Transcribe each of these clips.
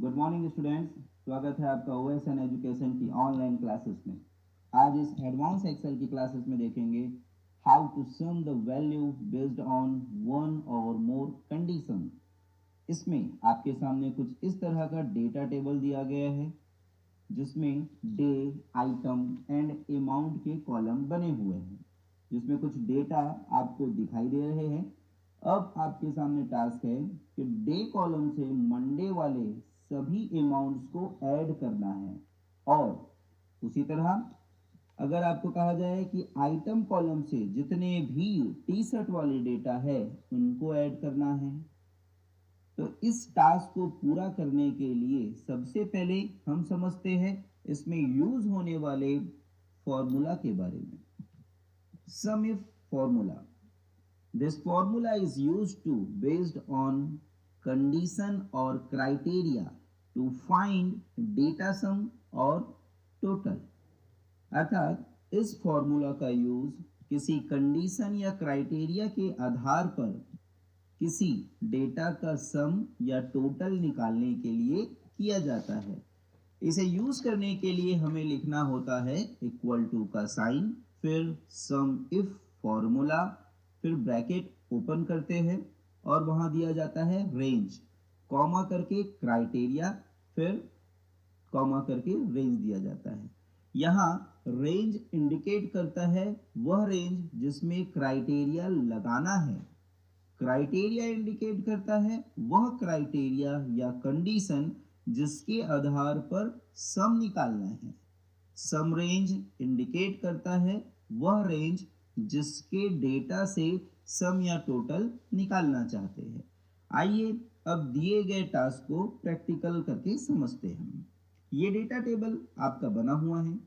Good morning students. स्वागत है आपका ओएसएन एजुकेशन की ऑनलाइन क्लासेस में। आज इस एडवांस एक्सेल की क्लासेस में देखेंगे how to sum the value based on one और मोर कंडीशन। इसमें आपके सामने कुछ इस तरह का डेटा टेबल दिया गया है जिसमें डे, आइटम एंड अमाउंट के कॉलम बने हुए हैं, जिसमें कुछ डेटा आपको दिखाई दे रहे हैं। अब आपके सामने टास्क है कि डे कॉलम से मंडे वाले सभी अमाउंट्स को ऐड करना है, और उसी तरह अगर आपको कहा जाए कि आइटम कॉलम से जितने भी टी शर्ट वाले डेटा है उनको ऐड करना है, तो इस टास्क को पूरा करने के लिए सबसे पहले हम समझते हैं इसमें यूज होने वाले फॉर्मूला के बारे में। सम if formula, this formula is used to based on condition और criteria to find data sum और टोटल। अर्थात इस फॉर्मूला का यूज किसी कंडीशन या क्राइटेरिया के आधार पर किसी डेटा का सम या टोटल निकालने के लिए किया जाता है। इसे यूज करने के लिए हमें लिखना होता है इक्वल टू का साइन, फिर सम इफ फॉर्मूला, फिर ब्रैकेट ओपन करते हैं और वहां दिया जाता है रेंज, कॉमा करके क्राइटेरिया, फिर कॉमा करके रेंज दिया जाता है। यहाँ रेंज इंडिकेट करता है वह रेंज जिसमें क्राइटेरिया लगाना है। क्राइटेरिया इंडिकेट करता है वह क्राइटेरिया या कंडीशन जिसके आधार पर सम निकालना है। सम रेंज इंडिकेट करता है वह रेंज जिसके डेटा से सम या टोटल निकालना चाहते हैं। आइए अब दिए गए टास्क को प्रैक्टिकल करके समझते हैं। ये डेटा टेबल आपका बना हुआ है।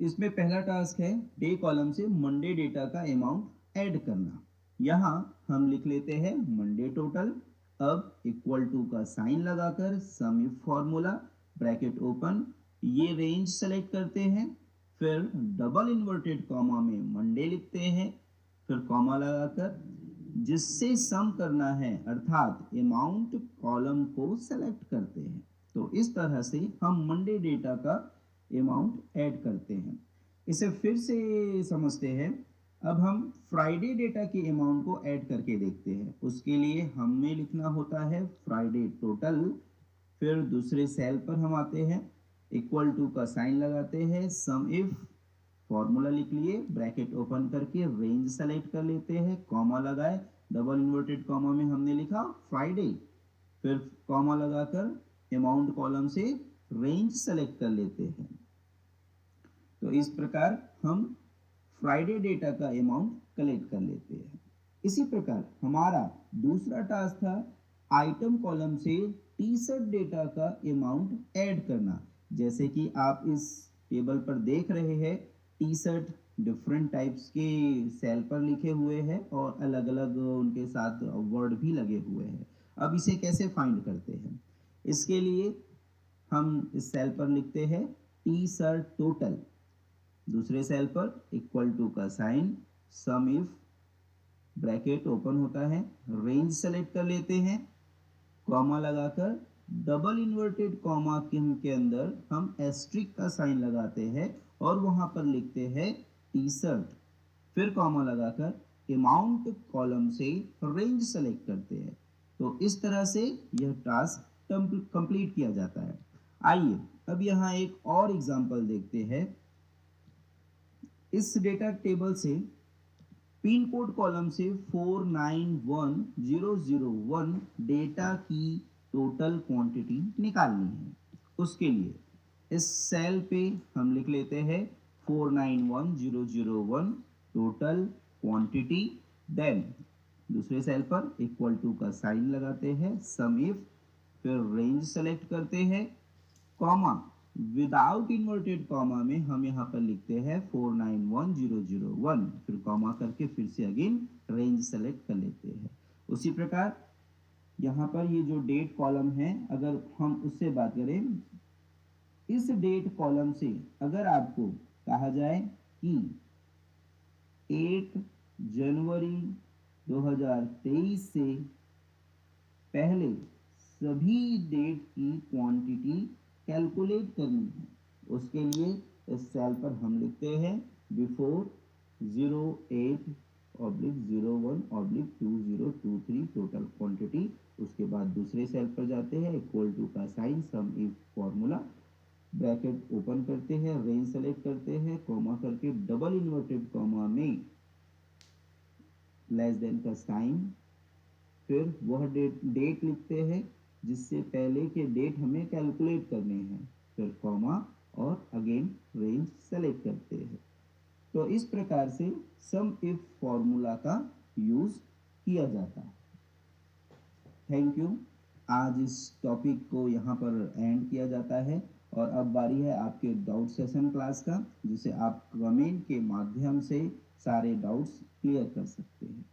इसमें पहला टास्क है डे कॉलम से मंडे डेटा का अमाउंट ऐड करना। यहाँ हम लिख लेते हैं मंडे टोटल। अब इक्वल टू का साइन लगाकर सम इफ फॉर्मूला, ब्रैकेट ओपन, ये रेंज सेलेक्ट करते हैं, फिर डबल इन्वर्टेड कॉमा में मंडे लिखते हैं, फिर कॉमा लगाकर जिससे सम करना है अर्थात अमाउंट कॉलम को सेलेक्ट करते हैं। तो इस तरह से हम मंडे डेटा का अमाउंट ऐड करते हैं। इसे फिर से समझते हैं। अब हम फ्राइडे डेटा के अमाउंट को ऐड करके देखते हैं। उसके लिए हमें लिखना होता है फ्राइडे टोटल, फिर दूसरे सेल पर हम आते हैं, इक्वल टू का साइन लगाते हैं, सम इफ फॉर्मूला लिख लिए, ब्रैकेट ओपन करके रेंज सेलेक्ट कर लेते हैं, कॉमा लगाए, डबल इन्वर्टेड कॉमा में हमने लिखा फ्राइडे, फिर कॉमा लगाकर अमाउंट कॉलम से रेंज सेलेक्ट कर लेते हैं। तो इस प्रकार हम फ्राइडे डेटा का अमाउंट कलेक्ट कर लेते हैं। इसी प्रकार हमारा दूसरा टास्क था आइटम कॉलम से टी शर्ट डेटा का अमाउंट ऐड करना। जैसे कि आप इस टेबल पर देख रहे हैं, टी शर्ट डिफरेंट टाइप्स के सेल पर लिखे हुए हैं और अलग अलग उनके साथ वर्ड भी लगे हुए हैं। अब इसे कैसे फाइंड करते हैं? इसके लिए हम इस सेल पर लिखते हैं टी शर्ट टोटल, दूसरे सेल पर इक्वल टू का sign, sum if, bracket open होता है, रेंज सेलेक्ट कर लेते हैं, कॉमा लगाकर डबल इन्वर्टेड कॉमा के अंदर हम एस्ट्रिक का साइन लगाते हैं और वहां पर लिखते हैं टी शर्ट, फिर कॉमा लगाकर अमाउंट कॉलम से रेंज सेलेक्ट करते हैं। तो इस तरह से यह टास्क कंप्लीट किया जाता है। आइए अब यहाँ एक और एग्जांपल देखते हैं। इस डेटा टेबल से पिन कोड कॉलम से 491001 डेटा की टोटल क्वांटिटी निकालनी है। उसके लिए इस सेल पे हम लिख लेते हैं 491001 टोटल क्वांटिटी, देन दूसरे सेल पर इक्वल टू का साइन लगाते हैं, सम इफ, फिर रेंज सेलेक्ट करते हैं, कॉमा विदाउट इन्वर्टेड कॉमा में हम यहाँ पर लिखते हैं 491001, फिर कॉमा करके फिर से अगेन रेंज सेलेक्ट कर लेते हैं। उसी प्रकार यहाँ पर ये जो डेट कॉलम है, अगर हम उससे बात करें, इस डेट कॉलम से अगर आपको कहा जाए कि 1 जनवरी 2023 से पहले सभी डेट की क्वांटिटी कैलकुलेट करनी है। उसके लिए इस सेल पर हम लिखते हैं बिफोर 08/01/2023 टोटल क्वांटिटी। उसके बाद दूसरे सेल पर जाते हैं, इक्वल टू का sign, sum if formula, bracket open करते हैं, रेंज सेलेक्ट करते हैं, कॉमा करके डबल इन्वर्टेड कॉमा में लेस देन का साइन, फिर वह डेट लिखते हैं जिससे पहले के डेट हमें कैलकुलेट करने हैं, फिर कॉमा और अगेन रेंज सेलेक्ट करते हैं। तो इस प्रकार से सम इफ फॉर्मूला का यूज किया जाता है। Thank you. आज इस टॉपिक को यहाँ पर एंड किया जाता है और अब बारी है आपके डाउट सेशन क्लास का, जिसे आप कमेंट के माध्यम से सारे डाउट्स क्लियर कर सकते हैं।